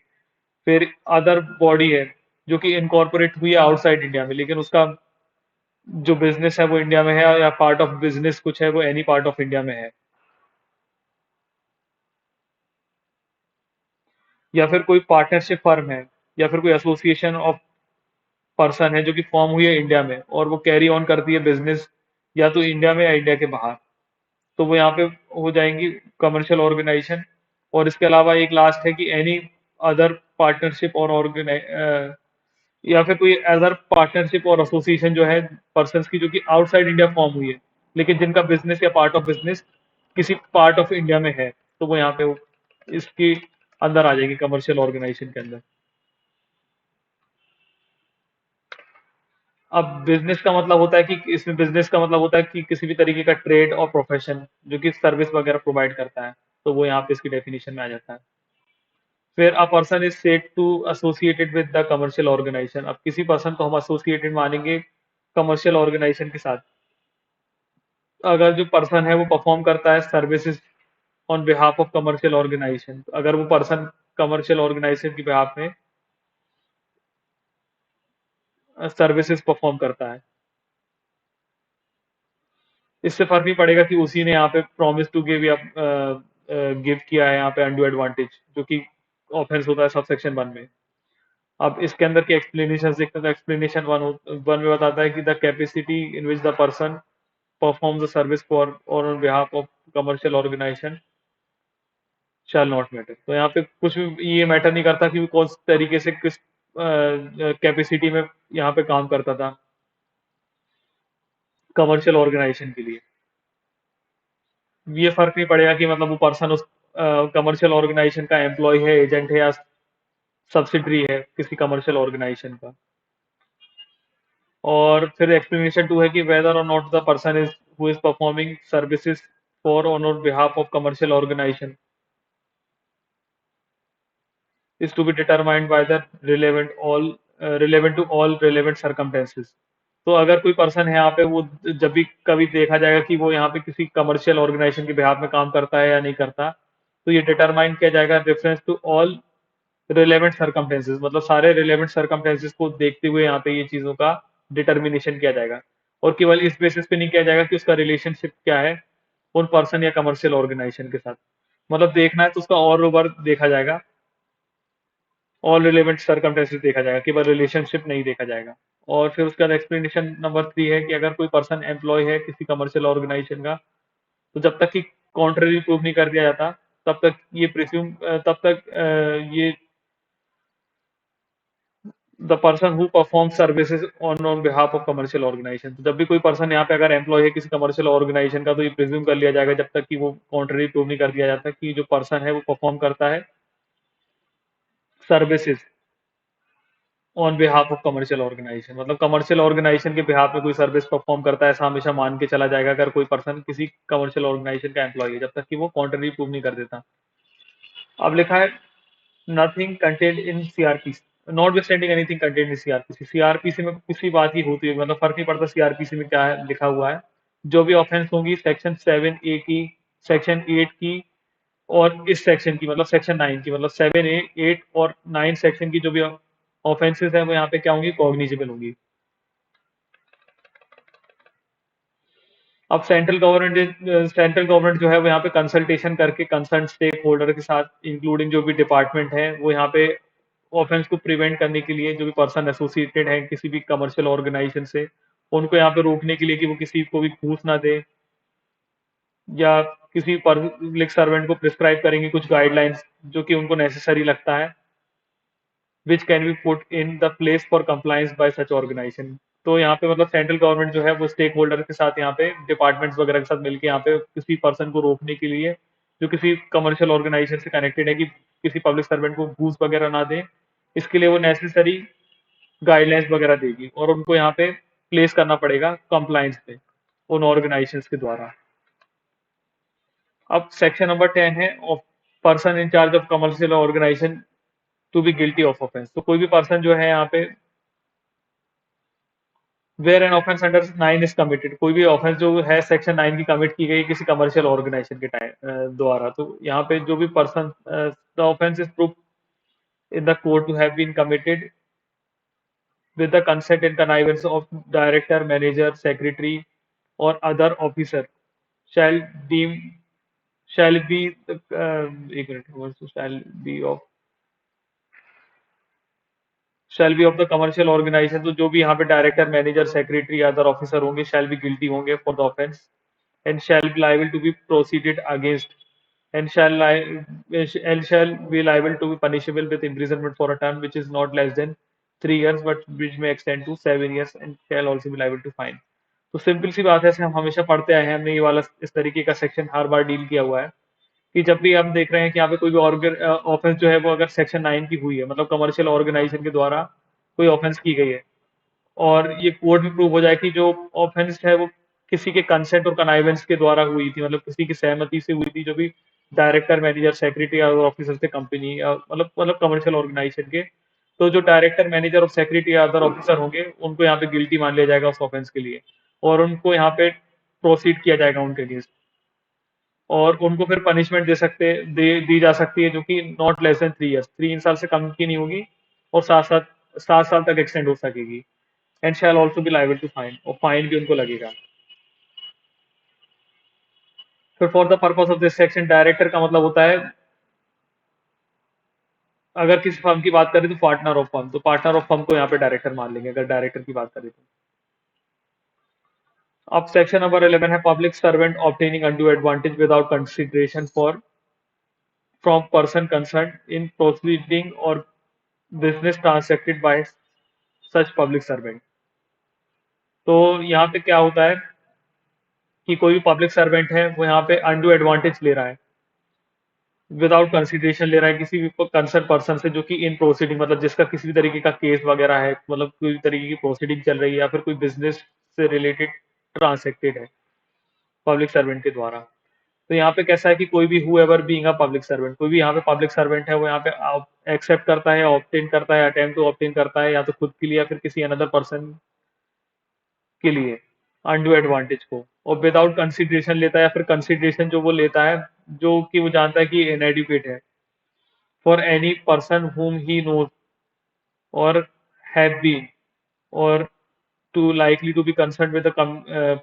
फिर अदर बॉडी है जो कि इनकॉर्पोरेट हुई है आउटसाइड इंडिया में, लेकिन उसका जो बिजनेस है वो इंडिया में है या पार्ट ऑफ बिजनेस कुछ है वो एनी पार्ट ऑफ इंडिया में है। या फिर कोई पार्टनरशिप फर्म है या फिर कोई एसोसिएशन ऑफ पर्सन है जो कि फॉर्म हुई है इंडिया में और वो कैरी ऑन करती है बिजनेस या तो इंडिया में या इंडिया के बाहर, तो वो यहाँ पे हो जाएंगी कमर्शियल ऑर्गेनाइजेशन। और इसके अलावा एक लास्ट है कि एनी अदर पार्टनरशिप और ऑर्गेनाइज या फिर कोई अदर पार्टनरशिप और एसोसिएशन जो है पर्सन्स की जो कि आउटसाइड इंडिया फॉर्म हुई है लेकिन जिनका बिजनेस या पार्ट ऑफ बिजनेस किसी पार्ट ऑफ इंडिया में है, तो वो यहाँ पे इसके अंदर आ जाएगी कमर्शियल ऑर्गेनाइजेशन के अंदर। अब बिजनेस का मतलब होता है कि इसमें बिजनेस का मतलब होता है कि किसी भी तरीके का ट्रेड और प्रोफेशन जो कि सर्विस वगैरह प्रोवाइड करता है, तो वो यहाँ पे इसकी डेफिनेशन में आ जाता है। फिर a person is said to associated with the commercial organisation, अब किसी पर्सन को हम एसोसिएटेड मानेंगे कमर्शियल ऑर्गेनाइजेशन के साथ अगर जो पर्सन है वो परफॉर्म करता है services on behalf of commercial organisation, अगर वो पर्सन कमर्शियल ऑर्गेनाइजेशन की बिहाफ में सर्विसेज परफॉर्म करता है। इससे फर्क नहीं पड़ेगा कि उसी ने यहाँ पे प्रॉमिस टू गिव या गिव किया है यहाँ पे अनडू एडवांटेज, जो कि ऑफेंस होता है सब सेक्शन 1 में। अब इसके अंदर के एक्सप्लेनेशन देखते हैं, तो एक्सप्लेनेशन 1 में बताता है कि the capacity in which the person perform the service for or on behalf of commercial organisation shall not matter, तो यहाँ पे कुछ भी ये मैटर नहीं करता कि वो कौन तरीके से किस कैपेसिटी में यहाँ पे काम करता था कमर्शियल ऑर्गेनाइजेशन के लिए। ये फर्क नहीं पड़ेगा कि मतलब वो पर्सन उस कमर्शियल ऑर्गेनाइजेशन का एम्प्लॉय है, एजेंट है या सब्सिडरी है किसी कमर्शियल ऑर्गेनाइजेशन का। और फिर एक्सप्लेनेशन 2 है कि वेदर और not the person is who is performing services for on behalf of commercial organisation is to be determined by the relevant to all relevant circumstances। तो अगर कोई पर्सन है यहाँ पे वो जब भी कभी देखा जाएगा कि वो यहाँ पे किसी कमर्शियल ऑर्गेनाइजेशन के बिहाफ में काम करता है या नहीं करता, तो ये डिटरमाइन किया जाएगा reference to all relevant circumstances, मतलब सारे रिलेवेंट सर्कमटेंसेस को देखते हुए यहाँ पे ये चीजों का डिटर्मिनेशन किया जाएगा। और केवल इस बेसिस पे नहीं किया जाएगा कि उसका रिलेशनशिप क्या है उन पर्सन या कमर्शियल ऑर्गेनाइजेशन के साथ, मतलब देखना है तो उसका और ओवर देखा जाएगा, ऑल रिलेवेंट सर्कमटेंसेस देखा जाएगा, केवल रिलेशनशिप नहीं देखा जाएगा। और फिर उसके बाद एक्सप्लेनेशन नंबर 3 है कि अगर कोई पर्सन एम्प्लॉय है किसी कमर्शियल ऑर्गेनाइजेशन का, तो जब तक कि कॉन्ट्ररी प्रूव नहीं कर दिया जाता तब तक ये प्रिज्यूम तब तक ये the person who perform services on on behalf of commercial organisation, तो जब भी कोई पर्सन यहाँ पे अगर एम्प्लॉय है किसी कमर्शियल ऑर्गेनाइजेशन का, तो ये प्रिज्यूम कर लिया जाएगा जब तक कि वो कॉन्ट्ररी प्रूव नहीं कर दिया जाता कि जो पर्सन है वो परफॉर्म करता है services on behalf of commercial organisation, मतलब कमर्शियल ऑर्गेनाइजेशन के बिहाफ में कोई सर्विस परफॉर्म करता है, ऐसा हमेशा मान के चला जाएगा अगर कोई पर्सन किसी कमर्शियल ऑर्गेनाइजेशन का एम्प्लॉय है, जब तक कि वो कॉन्ट्ररी प्रूव नहीं कर देता। अब लिखा है nothing content in CrPC not withstanding anything content in CrPC, CrPC में किसी बात की होती है, मतलब फर्क नहीं पड़ता सीआरपीसी में क्या है लिखा हुआ है, जो भी ऑफेंस होंगी सेक्शन 7A की, सेक्शन 8 की और इस सेक्शन की मतलब सेक्शन 9 की, मतलब 7A 8 और 9 सेक्शन की जो भी ऑफेंसेस है वो यहाँ पे क्या होंगी, कॉग्निजेबल होंगी। अब सेंट्रल गवर्नमेंट जो है वो यहाँ पे कंसल्टेशन करके कंसर्न स्टेक होल्डर के साथ इंक्लूडिंग जो भी डिपार्टमेंट है वो यहाँ पे ऑफेंस को प्रिवेंट करने के लिए जो भी पर्सन एसोसिएटेड है किसी भी कमर्शियल ऑर्गेनाइजेशन से, उनको यहाँ पे रोकने के लिए कि वो किसी को भी घूस ना दे या किसी पब्लिक सर्वेंट को प्रिस्क्राइब करेंगे कुछ गाइडलाइंस जो कि उनको नेसेसरी लगता है, which can be put in the place for compliance by such organisation. तो यहाँ पे मतलब सेंट्रल गवर्नमेंट जो है वो स्टेक होल्डर के साथ यहाँ पे डिपार्टमेंट्स वगैरह के साथ मिलकर यहाँ पे किसी पर्सन को रोकने के लिए जो किसी कमर्शियल ऑर्गेनाइजेशन से कनेक्टेड है कि किसी पब्लिक सर्वेंट को घूस वगैरह ना दे, इसके लिए वो नेसेसरी गाइडलाइंस वगैरह देगी और उनको यहाँ पे प्लेस करना पड़ेगा कंप्लायंस पे उन ऑर्गेनाइजेशंस के द्वारा। अब सेक्शन नंबर 10 है of person in charge of commercial organisation to be guilty of offence. तो कोई भी पर्सन जो है यहाँ पे where an offence under 9 is committed, कोई भी ऑफेंस जो है सेक्शन 9 की कमिट की गई किसी कमर्शियल ऑर्गेनाइजेशन के टाइम द्वारा, तो यहाँ पे जो भी person the offence is prove in the court to have been committed with the consent and connivance of director, manager, secretary, or other officer shall deem shall be एक minute shall be of the commercial organization। तो जो भी यहाँ पे director manager secretary other officer होंगे shall be guilty होंगे for the offense and shall be liable to be proceeded against and shall be liable to be punishable with imprisonment for a term which is not less than 3 years but which may extend to 7 years and shall also be liable to fine। तो simple सी बात है, ऐसे हम हमेशा पढ़ते आए हैं, हमने ये वाला इस तरीके का सेक्शन हर बार डील किया हुआ है कि जब भी हम देख रहे हैं कि यहाँ पे कोई भी ऑफेंस जो है वो अगर सेक्शन 9 की हुई है, मतलब कमर्शियल ऑर्गेनाइजेशन के द्वारा कोई ऑफेंस की गई है और ये कोर्ट में प्रूव हो जाए कि जो ऑफेंस है वो किसी के कंसेंट और कनाइवेंस के द्वारा हुई थी, मतलब किसी की सहमति से हुई थी, जो भी डायरेक्टर मैनेजर सेक्रेटरी और ऑफिसर थे कंपनी या मतलब कमर्शियल ऑर्गेनाइजेशन के, तो जो डायरेक्टर मैनेजर और सेक्रेटरी या अदर ऑफिसर होंगे उनको यहाँ पे गिल्टी मान लिया जाएगा उस ऑफेंस के लिए और उनको यहाँ पे प्रोसीड किया जाएगा उनके अगेंस्ट और उनको फिर पनिशमेंट दी जा सकती है जो कि नॉट लेस देन 3 इयर्स, 3 साल से कम की नहीं होगी और 7 साल तक एक्सटेंड हो सकेगी and shall also be liable to fine, और फाइन भी उनको लगेगा। फिर for the purpose of this section director का मतलब होता है, अगर किसी फर्म की बात करें तो पार्टनर ऑफ फर्म, तो पार्टनर ऑफ फर्म को यहाँ पे डायरेक्टर मान लेंगे अगर डायरेक्टर की बात करें तो। अब सेक्शन नंबर 11 है public servant obtaining undue advantage without consideration for from person concern in proceeding or business transacted by such public servant. तो यहाँ पे क्या होता है कि कोई भी पब्लिक सर्वेंट है वो यहाँ पे अनड्यू एडवांटेज ले रहा है, विदाउट कंसिडरेशन ले रहा है किसी भी कंसर्न पर्सन से जो कि इन प्रोसीडिंग, मतलब जिसका किसी भी तरीके का केस वगैरह है, मतलब कोई भी तरीके की प्रोसीडिंग चल रही है या फिर कोई बिजनेस से रिलेटेड ट्रांसैक्टेड है पब्लिक सर्वेंट के द्वारा। तो यहाँ पे कैसा है कि कोई भी whoever being a public servant, कोई भी यहाँ पे पब्लिक सर्वेंट है वो यहाँ पे एक्सेप्ट करता है, ऑब्टेन करता है, अटेम्प्ट टू ऑब्टेन करता है या तो खुद के लिए या फिर किसी अनदर पर्सन के लिए अनडू एडवांटेज को, और विदाउट कंसिडरेशन लेता है या फिर कंसिडरेशन जो वो लेता है जो कि वो जानता है कि इनएडुकेट है, for any person whom he knows or have been or too likely to be concerned with the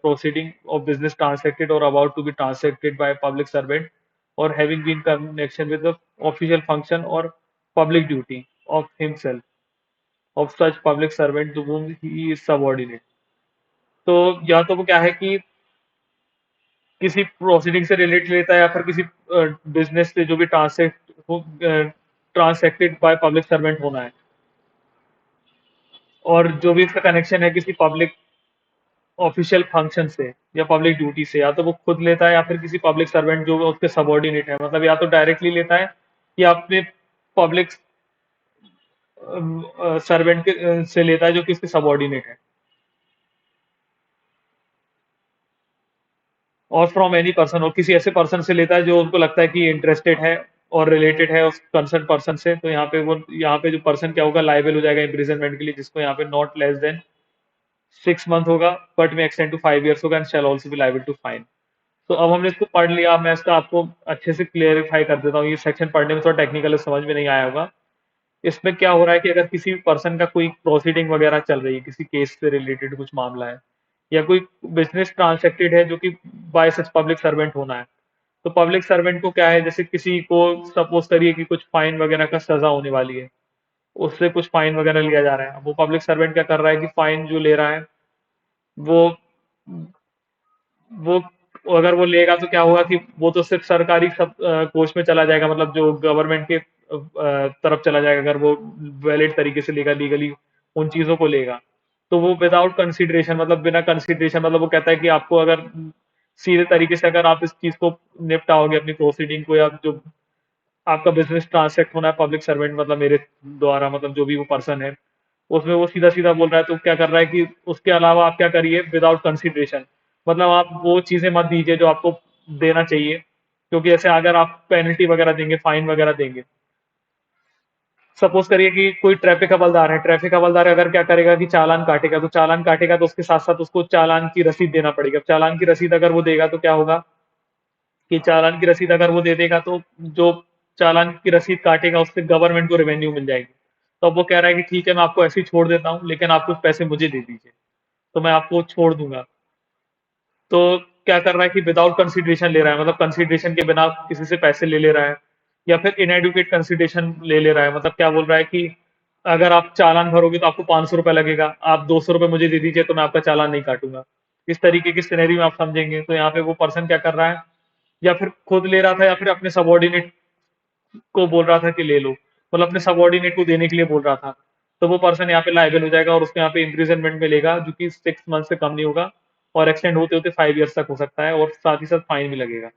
proceeding of business transacted or about to be transacted by a public servant or having been connection with the official function or public duty of himself of such public servant to whom he is subordinate। तो या तो वो क्या है कि किसी proceeding से relate लेता है या फिर किसी बिजनेस से जो भी ट्रांसैक्टेड बाय पब्लिक सर्वेंट होना है, और जो भी इसका कनेक्शन है किसी पब्लिक ऑफिशियल फंक्शन से या पब्लिक ड्यूटी से, या तो वो खुद लेता है या फिर किसी पब्लिक सर्वेंट जो उसके सबॉर्डिनेट है, मतलब या तो डायरेक्टली लेता है या अपने पब्लिक सर्वेंट से लेता है जो कि उसके सबॉर्डिनेट है, और फ्रॉम एनी पर्सन, और किसी ऐसे पर्सन से लेता है जो उनको लगता है कि इंटरेस्टेड है और रिलेटेड है उस कंसर्न पर्सन से। तो यहाँ पे जो पर्सन क्या होगा, लाइबल हो जाएगा इम्प्रिजनमेंट के लिए, जिसको यहाँ पे नॉट लेस देन 6 मंथ होगा but may extend to 5 years होगा and shall also be liable to fine. तो अब हमने इसको पढ़ लिया, मैं इसका आपको अच्छे से क्लियरिफाई कर देता हूँ, ये सेक्शन पढ़ने में थोड़ा टेक्निकल समझ में नहीं आया होगा। इसमें क्या हो रहा है कि अगर किसी पर्सन का कोई प्रोसीडिंग वगैरह चल रही है, किसी केस से रिलेटेड कुछ मामला है या कोई बिजनेस ट्रांसैक्टेड है जो कि बाय सच पब्लिक सर्वेंट होना है, तो पब्लिक सर्वेंट को क्या है, जैसे किसी को सपोज करिए कि कुछ फाइन वगैरह का सजा होने वाली है, उससे कुछ फाइन वगैरह लिया जा रहा है, अब वो पब्लिक सर्वेंट क्या कर रहा है कि फाइन जो ले रहा है वो वो अगर वो लेगा तो क्या होगा कि वो तो सिर्फ सरकारी कोष में चला जाएगा, मतलब जो गवर्नमेंट के तरफ चला जाएगा, अगर वो वैलिड तरीके से लेगा, लीगली उन चीजों को लेगा। तो वो विदाउट कंसिडरेशन, मतलब बिना कंसिडरेशन, मतलब वो कहता है कि आपको अगर सीधे तरीके से अगर आप इस चीज को निपटाओगे अपनी प्रोसीडिंग को, या जो आपका बिजनेस ट्रांसैक्ट होना है पब्लिक सर्वेंट मतलब मेरे द्वारा, मतलब जो भी वो पर्सन है, उसमें वो सीधा सीधा बोल रहा है, तो क्या कर रहा है कि उसके अलावा आप क्या करिए विदाउट कंसिडरेशन, मतलब आप वो चीजें मत दीजिए जो आपको देना चाहिए, क्योंकि ऐसे अगर आप पेनल्टी वगैरह देंगे, फाइन वगैरह देंगे, सपोज करिए कि कोई ट्रैफिक हवलदार है, ट्रैफिक हवलदार अगर क्या करेगा कि चालान काटेगा, तो चालान काटेगा तो उसके साथ साथ उसको चालान की रसीद देना पड़ेगा। अब चालान की रसीद अगर वो देगा तो क्या होगा कि चालान की रसीद अगर वो दे देगा तो जो चालान की रसीद काटेगा उससे गवर्नमेंट को रेवेन्यू मिल जाएगी। तो अब वो कह रहा है कि ठीक है मैं आपको ऐसे ही छोड़ देता हूँ, लेकिन आप कुछ पैसे मुझे दे दीजिए, तो मैं आपको छोड़ दूंगा। तो क्या कर रहा है कि विदाउट कंसिडरेशन ले रहा है, मतलब कंसिडरेशन के बिना किसी से पैसे ले ले रहा है, या फिर इनएडुकेट कंसिडरेशन ले ले रहा है। मतलब क्या बोल रहा है कि अगर आप चालान भरोगे तो आपको 500 रुपये लगेगा, आप 200 रुपये मुझे दे दीजिए तो मैं आपका चालान नहीं काटूंगा। इस तरीके की सिनेरियो में आप समझेंगे तो यहाँ पे वो पर्सन क्या कर रहा है, या फिर खुद ले रहा था या फिर अपने सबॉर्डिनेट को बोल रहा था कि ले लो, मतलब अपने सबॉर्डिनेट को देने के लिए बोल रहा था। तो वो पर्सन यहाँ पे लायबल हो जाएगा और उसको यहाँ पे इम्प्रिजनमेंट मिलेगा, जो कि 6 मंथ से कम नहीं होगा, और एक्सटेंड होते होते 5 ईयर्स तक हो सकता है, और साथ ही साथ फाइन भी लगेगा।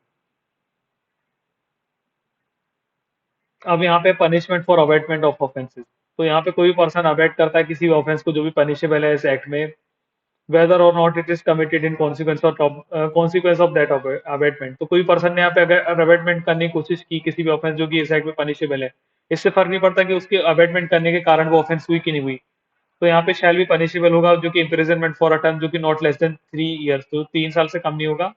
अब यहाँ पे punishment for abetment of offences. तो यहाँ पे कोई भी पर्सन अवेट करता है किसी भी ऑफेंस को जो भी पनिशेबल है इस एक्ट में, वेदर और not it is committed in consequence of consequence of that abetment. तो कोई पर्सन ने यहाँ पे अगर अवेटमेंट करने की कोशिश की किसी भी ऑफेंस जो कि इस एक्ट में पनिशेबल है, इससे फर्क नहीं पड़ता कि उसके अवेटमेंट करने के कारण वो ऑफेंस हुई कि नहीं हुई, तो यहाँ पे शैल भी पनिशेबल होगा, जो कि इम्प्रिजनमेंट फॉर अ टर्म जो कि नॉट लेस देन 3 ईयर्स, तो 3 साल से कम नहीं होगा,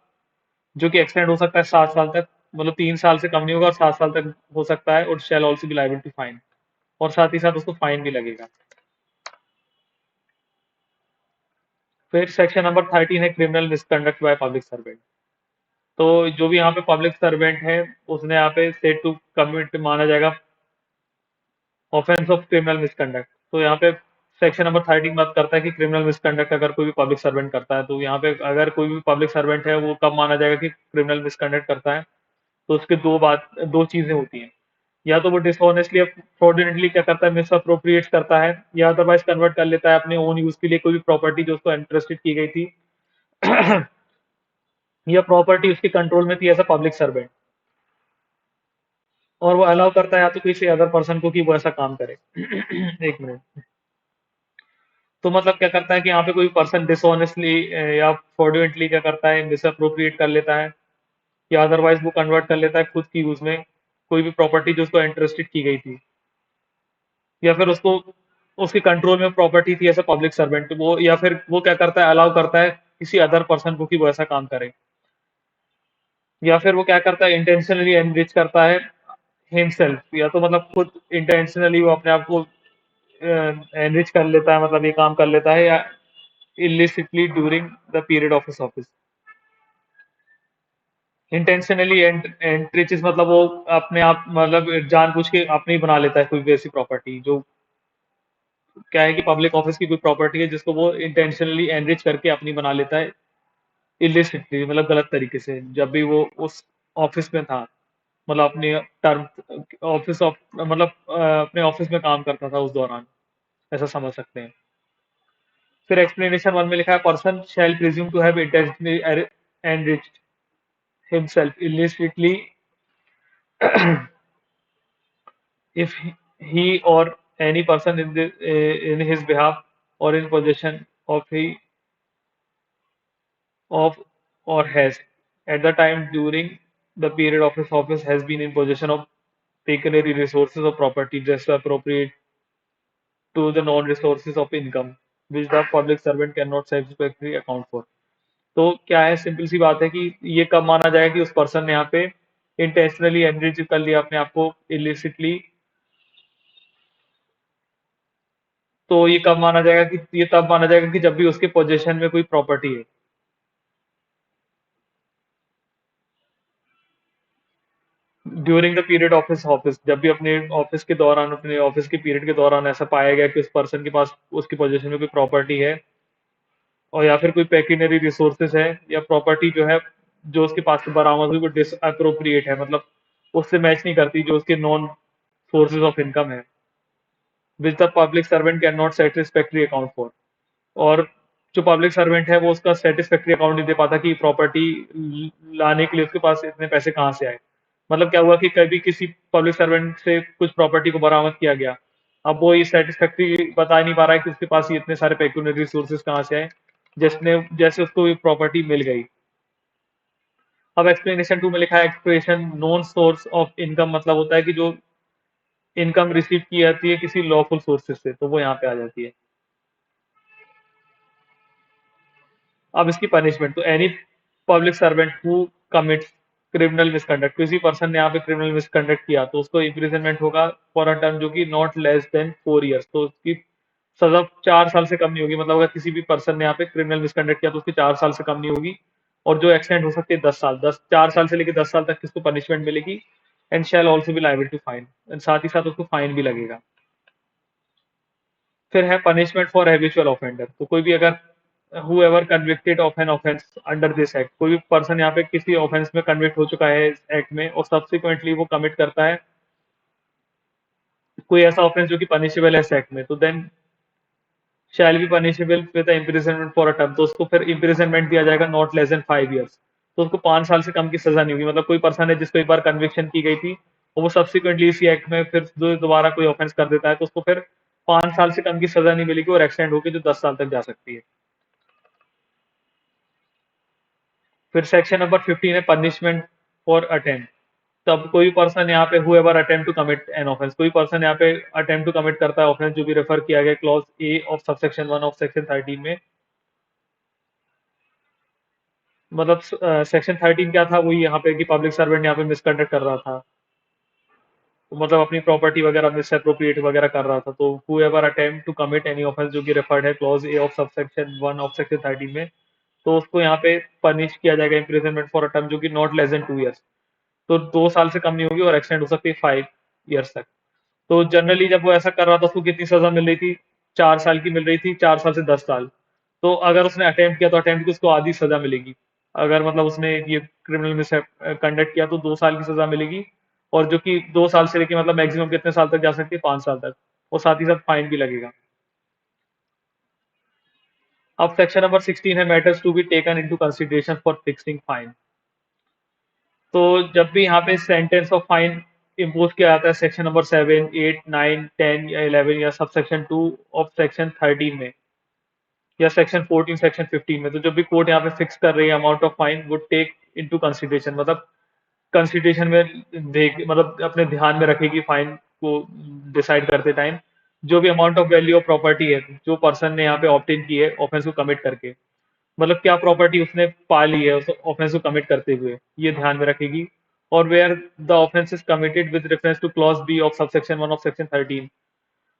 जो कि एक्सटेंड हो सकता है 7 साल तक। मतलब 3 साल से कम नहीं होगा और 7 साल तक हो सकता है, और shall also be liable to fine, और साथ ही साथ उसको फाइन भी लगेगा। फिर सेक्शन नंबर 13 है criminal misconduct by public servant. तो जो भी यहाँ पे पब्लिक सर्वेंट है, उसने यहाँ पे सेट टू कमिट माना जाएगा ऑफेंस ऑफ क्रिमिनल मिसकंडक्ट। तो यहाँ पे सेक्शन नंबर 13 बात करता है कि क्रिमिनल मिसकंडक्ट अगर कोई भी पब्लिक सर्वेंट करता है, तो यहाँ पे अगर कोई भी पब्लिक सर्वेंट है वो कब माना जाएगा कि क्रिमिनल मिसकंडक्ट करता है। तो उसके दो चीजें होती हैं, या तो वो डिसऑनेस्टली फ्रॉडुलेंटली क्या करता है, मिस अप्रोप्रिएट करता है, या अदरवाइज कन्वर्ट कर लेता है अपने ओन यूज के लिए कोई भी प्रॉपर्टी जो उसको इंटरेस्टेड की गई थी, या प्रॉपर्टी उसके कंट्रोल में थी एज अ पब्लिक सर्वेंट, और वो अलाउ करता है या तो किसी अदर पर्सन को कि वो ऐसा काम करे। एक मिनट। तो मतलब क्या करता है कि यहाँ पे कोई पर्सन डिसऑनेस्टली या फ्रॉडुलेंटली क्या करता है, मिस अप्रोप्रिएट कर लेता है, या अदरवाइज वो कन्वर्ट कर लेता है खुद की यूज में कोई भी प्रॉपर्टी जो उसको इंटरेस्टेड की गई थी, या फिर उसको उसके कंट्रोल में प्रॉपर्टी थी ऐसा पब्लिक सर्वेंट वो, या फिर वो क्या करता है अलाउ करता है किसी अदर पर्सन को कि वो ऐसा काम करे, या फिर वो क्या करता है इंटेंशनली एनरिच करता है हिमसेल्फ, या तो मतलब खुद इंटेंशनली वो अपने आप को एनरिच कर लेता है, मतलब ये काम कर लेता है, या illicitly during the period of his office. Intentionally enriches मतलब वो अपने आप मतलब जानबूझ के अपने ही बना लेता है कोई भी ऐसी प्रॉपर्टी जो क्या है कि पब्लिक ऑफिस की कोई प्रॉपर्टी है जिसको वो इंटेंशनली एनरिच करके अपनी बना लेता है, इलिसिटली मतलब गलत तरीके से, जब भी वो उस ऑफिस में था, मतलब अपने टर्म ऑफिस ऑफ मतलब अपने ऑफिस में काम करता था उस दौरान, ऐसा समझ सकते हैं। फिर एक्सप्लेनेशन वन में लिखा है person shall presume to have intentionally enriched himself illicitly if he or any person in his behalf or in possession of or has at the time during the period of his office has been in possession of pecuniary resources or property just appropriate to the non resources of income which the public servant cannot satisfactorily account for। तो क्या है, simple सी बात है कि ये कब माना जाएगा कि उस पर्सन ने यहाँ पे इंटेंशनली एनरिच कर लिया अपने आप को इलिसिटली। तो ये कब माना जाएगा कि ये तब माना जाएगा कि जब भी उसके पोजीशन में कोई प्रॉपर्टी है, during the period of his office, जब भी अपने ऑफिस के दौरान अपने ऑफिस के पीरियड के दौरान ऐसा पाया गया कि उस पर्सन के पास उसकी पोजीशन में कोई प्रॉपर्टी है, और या फिर कोई पेक्यूनरी रिसोर्सेज है, या प्रॉपर्टी जो है जो उसके पास से बरामद हुई वो डिसअप्रोप्रिएट है, मतलब उससे मैच नहीं करती जो उसके नॉन सोर्सेज ऑफ इनकम है, which the public servant can not satisfactory account for. और जो पब्लिक सर्वेंट है वो उसका सेटिस्फैक्टरी अकाउंट नहीं दे पाता कि प्रॉपर्टी लाने के लिए उसके पास इतने पैसे कहाँ से आए। मतलब क्या हुआ कि कभी किसी पब्लिक सर्वेंट से कुछ प्रॉपर्टी को बरामद किया गया, अब वो ये सेटिस्फैक्ट्री बता नहीं पा रहा है कि उसके पास ये इतने सारे पेक्यूनियरी रिसोर्सेज कहाँ से आए, जिसने जैसे उसको ये प्रॉपर्टी मिल गई। अब एक्सप्लेनेशन टू में लिखा है expression non source of income, मतलब होता है कि जो इनकम रिसीव की जाती है किसी लॉफुल सोर्सेज से, तो वो यहाँ पे आ जाती है। अब इसकी पनिशमेंट, तो any public servant who commits criminal misconduct, किसी पर्सन ने यहाँ पे क्रिमिनल मिसकंडक्ट किया तो उसको इम्प्रिजनमेंट होगा फॉर अ टर्म जो कि नॉट लेस देन 4 ईयर्स, तो उसकी सजा 4 साल से कम नहीं होगी। मतलब अगर किसी भी पर्सन ने यहाँ पे क्रिमिनल मिसकंडक्ट किया तो उसकी 4 साल से कम नहीं होगी। और जो एक्सटेंड हो सकती है 10 साल, 4 साल से लेकर 10 साल तक किसको पनिशमेंट मिलेगी। And shall also be liable to fine, साथ ही साथ उसको फाइन भी लगेगा। फिर है पनिशमेंट फॉर हैबिचुअल ऑफेंडर, तो कोई भी अगर whoever convicted of an offense under this act, कोई भी पर्सन यहाँ पे किसी ऑफेंस में कन्विक्ट हो चुका है इस एक्ट में और सब्सिक्वेंटली वो कमिट करता है कोई ऐसा ऑफेंस जो कि पनिशेबल है इस एक्ट में, तो then shall be punishable with imprisonment for a term, तो उसको फिर इम्प्रिजनमेंट दिया जाएगा नॉट लेस देन 5 ईयर्स, तो उसको 5 साल से कम की सजा नहीं होगी। मतलब कोई पर्सन है जिसको एक बार कन्विक्शन की गई थी और वो सब्सिक्वेंटली इसी एक्ट में फिर जो दोबारा कोई ऑफेंस कर देता है तो उसको फिर 5 साल से कम की सजा नहीं मिलेगी और एक्सटेंड होकर जो 10 साल तक जा सकती है। फिर सेक्शन नंबर 15 है पनिशमेंट फॉर अटेम्प्ट। तब कोई पर्सन यहाँ पे whoever attempt to commit an offense, कोई पर्सन यहाँ पे अटेम्प्ट टू कमिट करता है ऑफेंस जो भी रेफर किया गया clause A of subsection 1 of section 13 में। मतलब सेक्शन 13 क्या था, वही यहाँ पे कि पब्लिक सर्वेंट यहाँ पे मिसकंडक्ट कर रहा था, तो मतलब अपनी प्रॉपर्टी वगैरह मिसअप्रोप्रिएट वगैरह कर रहा था, तो whoever attempt to commit any offense जो कि रेफर्ड है clause A of subsection 1 of section 13 में, तो उसको यहाँ पे पनिश किया जाएगा इम्प्रिजनमेंट फॉर अ टर्म जो कि नॉट लेस देन 2 ईयर्स, तो 2 साल से कम नहीं होगी और एक्सटेंड हो सकती है 5 ईयर्स तक। तो जनरली जब वो ऐसा कर रहा था उसको कितनी सजा मिल रही थी, 4 साल की मिल रही थी, 4 साल से 10 साल। तो अगर उसने अटेम्प्ट किया तो अटेम्प्ट की उसको आधी सजा मिलेगी। अगर मतलब उसने ये क्रिमिनल मिस कंडक्ट किया तो 2 साल की सजा मिलेगी, और जो कि 2 साल से लेके मतलब मैक्सिमम कितने साल तक जा सकती है, 5 साल तक, और साथ ही साथ फाइन भी लगेगा। अब सेक्शन नंबर 16 है matters to be taken into consideration for fixing fine. तो जब भी यहाँ पे सेंटेंस ऑफ फाइन इम्पोज किया जाता है सेक्शन नंबर 7, 8, 9, 10 या 11 या सब सेक्शन 2 ऑफ सेक्शन 13 में या सेक्शन 14 सेक्शन 15 में, तो जब भी कोर्ट यहाँ पे फिक्स कर रही है amount of fine would take into consideration, मतलब कंसिडरेशन में देख मतलब अपने ध्यान में रखेगी फाइन को डिसाइड करते टाइम, जो भी amount of value of property है जो पर्सन ने यहाँ पे ऑप्टेन की है ऑफेंस को कमिट करके, मतलब क्या प्रॉपर्टी उसने पा ली है उस ऑफेंस को कमिट करते हुए, ये ध्यान में रखेगी। और where the offence is committed with reference to clause B of subsection 1 of section 13,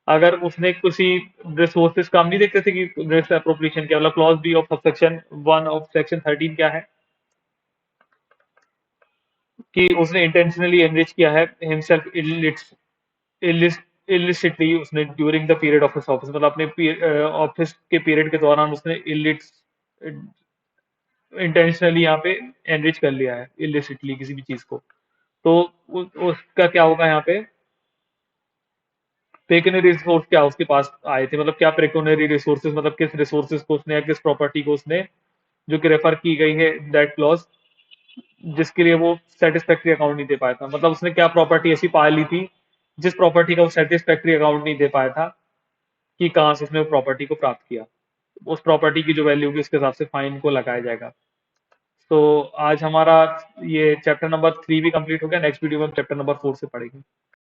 अगर उसने किसी रिसोर्सेज का, हम नहीं देखते थे कि रिस्क अप्रोप्रिएशन क्या, मतलब clause B of subsection 1 of section 13 क्या है कि उसने इंटेंशनली एनरिच किया है हिमसेल्फ इलिसिटली उसने during the period of his office, मतलब अपने ऑफिस के पीरियड के दौरान उसने इलिट्स इंटेंशनली यहाँ पे एनरिच कर लिया है इलिसिटली किसी भी चीज को, तो उसका क्या होगा यहाँ पे, पेक्यूनियरी रिसोर्स क्या उसके पास आए थे, मतलब क्या पेक्यूनियरी रिसोर्सेज, मतलब किस रिसोर्सेज को उसने या किस प्रॉपर्टी को उसने जो कि रेफर की गई है दैट क्लॉज, जिसके लिए वो सेटिस्फैक्ट्री अकाउंट नहीं दे पाया था, मतलब उसने क्या प्रॉपर्टी ऐसी पा ली थी जिस प्रॉपर्टी का वो सेटिस्फैक्ट्री अकाउंट नहीं दे पाया था कि कहाँ से उसने वो प्रॉपर्टी को प्राप्त किया, उस प्रॉपर्टी की जो वैल्यू होगी उसके हिसाब से फाइन को लगाया जाएगा। तो आज हमारा ये चैप्टर नंबर 3 भी कंप्लीट हो गया, नेक्स्ट वीडियो में हम चैप्टर नंबर 4 से पढ़ेंगे।